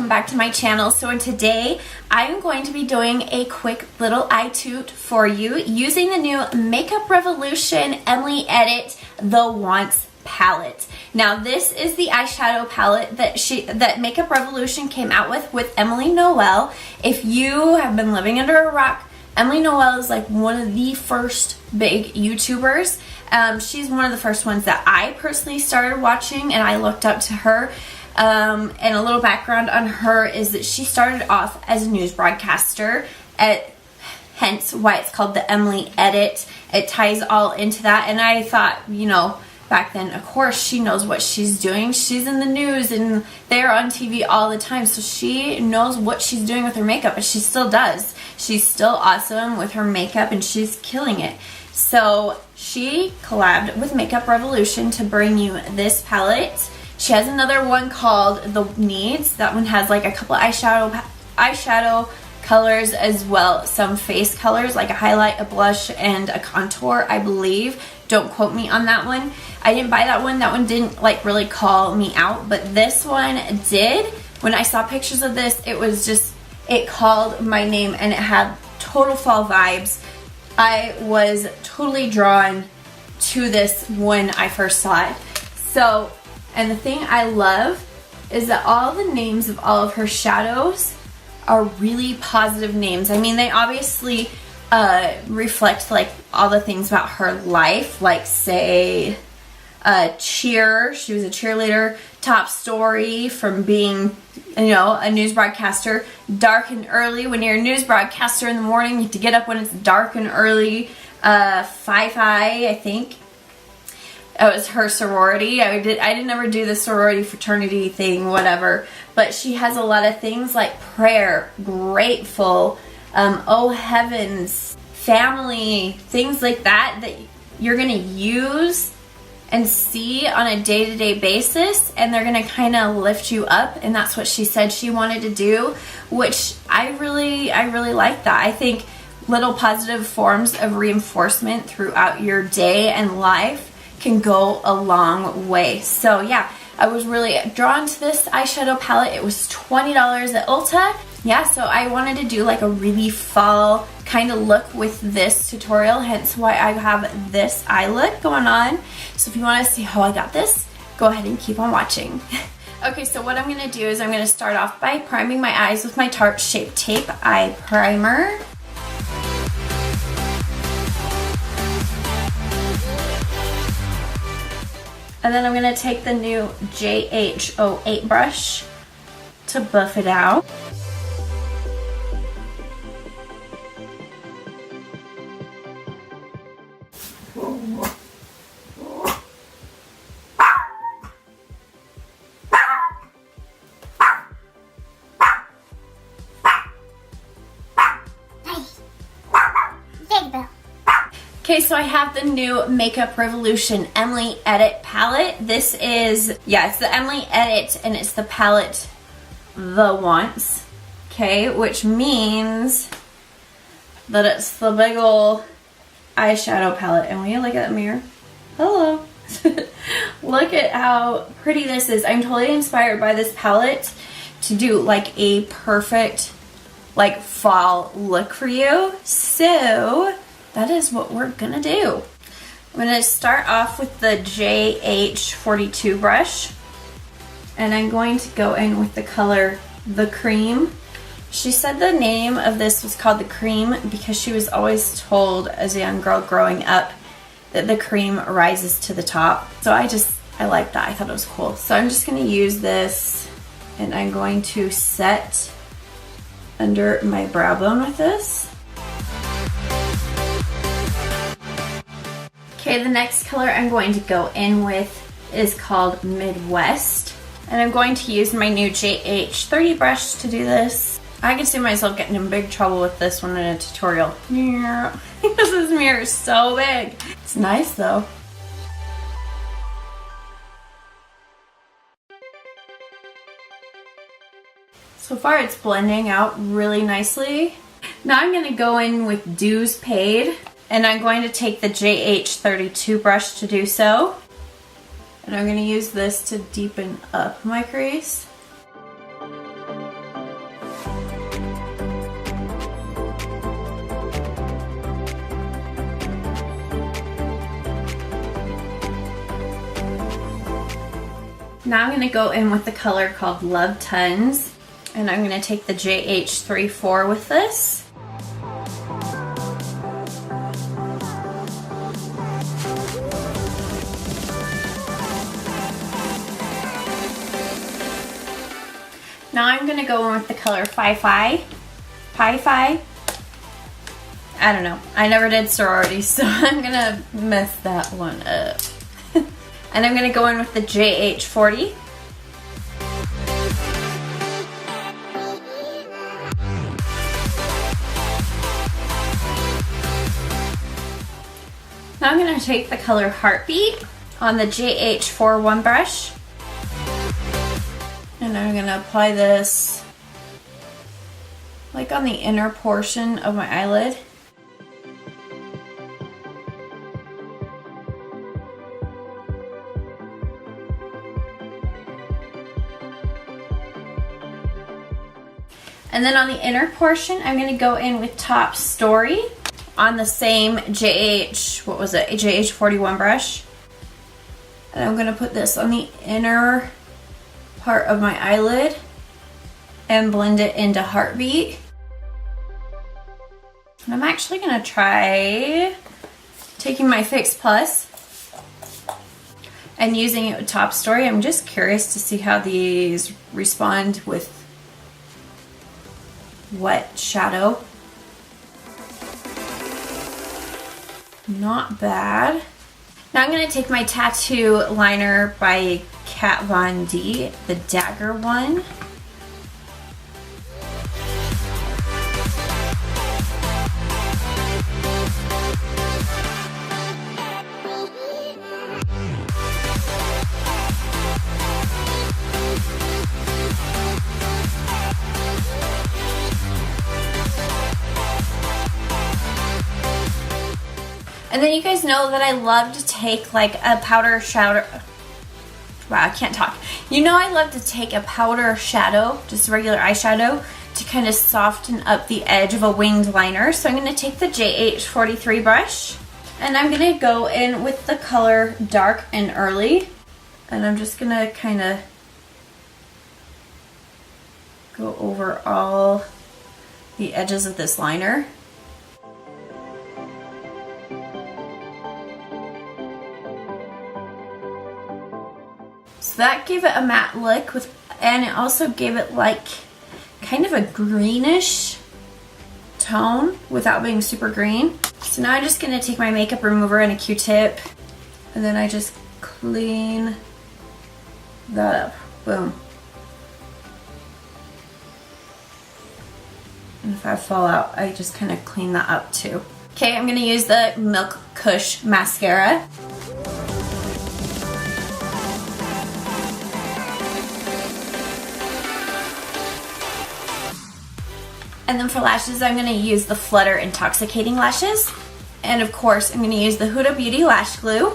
welcome back to my channel. So today I am going to be doing a quick little eye toot for you using the new Makeup Revolution Emily Edit The Wants palette. Now this is the eyeshadow palette that Makeup Revolution came out with Emily Noel. If you have been living under a rock, Emily Noel is like one of the first big YouTubers. She's one of the first ones that I personally started watching, and I looked up to her. And a little background on her is that she started off as a news broadcaster, hence why it's called the Emily Edit. It ties all into that, and I thought, you know, back then, of course, she knows what she's doing. She's in the news and they're on TV all the time, so she knows what she's doing with her makeup, and she still does. She's still awesome with her makeup, and she's killing it. So she collabed with Makeup Revolution to bring you this palette. She has another one called The Needs. That one has like a couple of eyeshadow colors, as well some face colors like a highlight, a blush, and a contour, I believe. Don't quote me on that one. I didn't buy that one. That one didn't like really call me out, but this one did. When I saw pictures of this, it was just, it called my name, and it had total fall vibes. I was totally drawn to this when I first saw it. So, and the thing I love is that all the names of all of her shadows are really positive names. I mean, they obviously reflect like all the things about her life, like say cheer, she was a cheerleader, top story from being, you know, a news broadcaster, dark and early. When you're a news broadcaster in the morning, you have to get up when it's dark and early. Fi-Fi, I think. It was her sorority. I didn't ever do the sorority fraternity thing, whatever. But she has a lot of things like prayer, grateful, oh heavens, family, things like that that you're going to use and see on a day-to-day basis, and they're going to kind of lift you up. And that's what she said she wanted to do, which I really like that. I think little positive forms of reinforcement throughout your day and life can go a long way. So yeah, I was really drawn to this eyeshadow palette. It was $20 at Ulta. Yeah, so I wanted to do like a really fall kind of look with this tutorial, hence why I have this eye look going on. So if you want to see how I got this, go ahead and keep on watching. Okay, so what I'm going to do is I'm going to start off by priming my eyes with my Tarte Shape Tape Eye Primer. And then I'm going to take the new XOXO-Allie brush to buff it out. Okay, so I have the new Makeup Revolution Emily Edit palette. This is, yeah, it's the Emily Edit, and it's the palette The Wants, okay, which means that it's the big ol' eyeshadow palette. And when you look at the mirror, hello. Look at how pretty this is. I'm totally inspired by this palette to do like a perfect like fall look for you. So that is what we're gonna do. I'm gonna start off with the JH42 brush, and I'm going to go in with the color The Cream. She said the name of this was called The Cream because she was always told as a young girl growing up that the cream rises to the top. So I like that. I thought it was cool. So I'm just gonna use this, and I'm going to set under my brow bone with this. Okay, the next color I'm going to go in with is called Midwest, and I'm going to use my new JH30 brush to do this. I can see myself getting in big trouble with this one in a tutorial. Because this mirror is so big. It's nice though. So far it's blending out really nicely. Now I'm going to go in with Dues Paid, and I'm going to take the JH32 brush to do so. And I'm going to use this to deepen up my crease. Now I'm going to go in with the color called Love Tons, and I'm going to take the JH34 with this. Now I'm going to go in with the color Pi Phi. I don't know. I never did sorority, so I'm going to mess that one up. And I'm going to go in with the JH40. Now I'm going to take the color Heartbeat on the JH41 brush. And I'm going to apply this like on the inner portion of my eyelid. And then on the inner portion, I'm going to go in with Top Story on the same JH41 brush. And I'm going to put this on the inner part of my eyelid and blend it into Heartbeat. And I'm actually going to try taking my Fix Plus and using it with Top Story. I'm just curious to see how these respond with wet shadow. Not bad. Now I'm going to take my tattoo liner by Kat Von D, the Dagger one. And then you guys know that I love to take like a powder shadow. Wow, I can't talk. You know I love to take a powder shadow, just a regular eyeshadow, to kind of soften up the edge of a winged liner. So I'm going to take the JH43 brush, and I'm going to go in with the color Dark and Early. And I'm just going to kind of go over all the edges of this liner. So that gave it a matte look, and it also gave it like kind of a greenish tone without being super green. So now I'm just going to take my makeup remover and a Q-tip, and then I just clean that up. Boom. And if I fall out, I just kind of clean that up too. Okay, I'm going to use the Milk Kush mascara. And then for lashes, I'm going to use the Flutter Intoxicating Lashes. And of course, I'm going to use the Huda Beauty Lash Glue.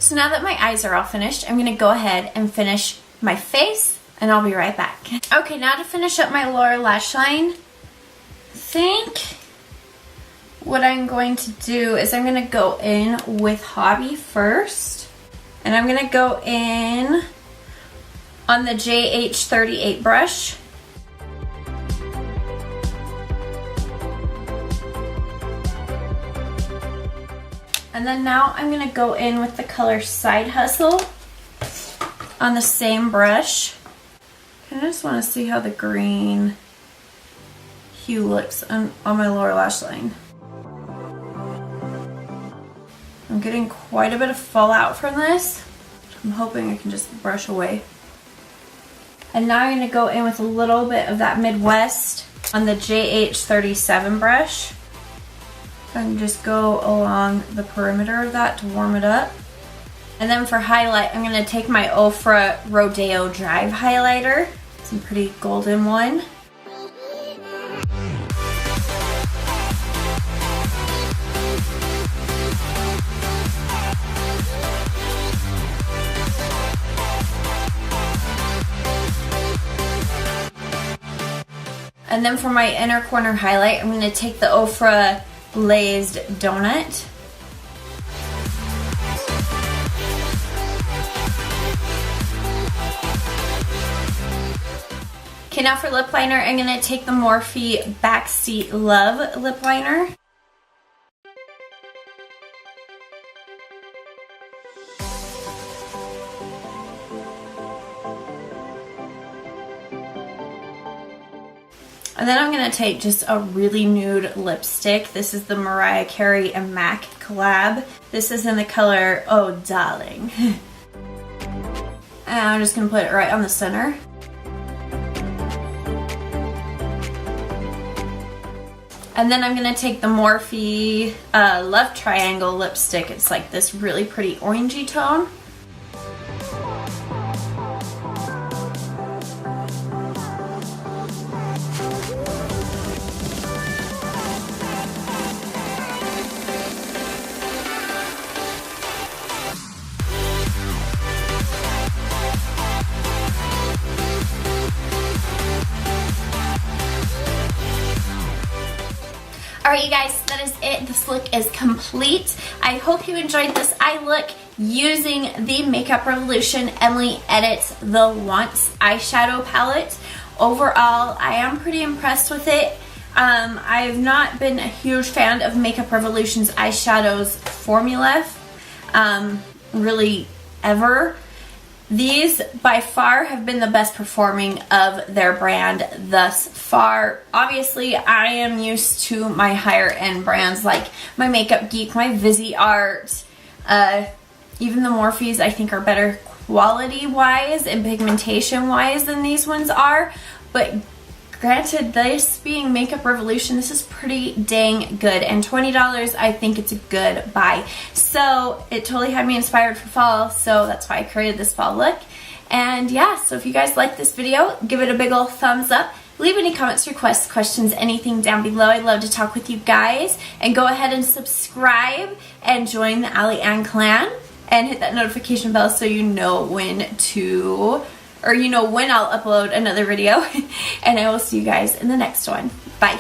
So now that my eyes are all finished, I'm going to go ahead and finish my face, and I'll be right back. Okay, now to finish up my lower lash line, I think what I'm going to do is I'm going to go in with Hobby first, and I'm going to go in on the JH38 brush. And then now I'm going to go in with the color Side Hustle on the same brush. I just want to see how the green hue looks on my lower lash line. I'm getting quite a bit of fallout from this. I'm hoping I can just brush away. And now I'm going to go in with a little bit of that Midwest on the JH37 brush. And just go along the perimeter of that to warm it up. And then for highlight, I'm going to take my Ofra Rodeo Drive highlighter. It's a pretty golden one. And then for my inner corner highlight, I'm going to take the Ofra Glazed Donut. Okay, now for lip liner, I'm going to take the Morphe Backseat Love lip liner. And then I'm going to take just a really nude lipstick. This is the Mariah Carey and MAC collab. This is in the color Oh Darling. And I'm just going to put it right on the center. And then I'm going to take the Morphe Love Triangle lipstick. It's like this really pretty orangey tone. Alright you guys, that is it. This look is complete. I hope you enjoyed this eye look using the Makeup Revolution Emily Edit The Once eyeshadow palette. Overall, I am pretty impressed with it. I have not been a huge fan of Makeup Revolution's eyeshadows formula, really ever. These by far have been the best performing of their brand thus far. Obviously, I am used to my higher end brands like my Makeup Geek, my Viseart, even the Morphes I think are better quality wise and pigmentation wise than these ones are. But granted, this being Makeup Revolution, this is pretty dang good, and $20, I think it's a good buy. So it totally had me inspired for fall, so that's why I created this fall look. And yeah, so if you guys like this video, give it a big ol' thumbs up. Leave any comments, requests, questions, anything down below. I'd love to talk with you guys. And go ahead and subscribe and join the Allie Ann clan. And hit that notification bell so you know when when I'll upload another video. And I will see you guys in the next one. Bye.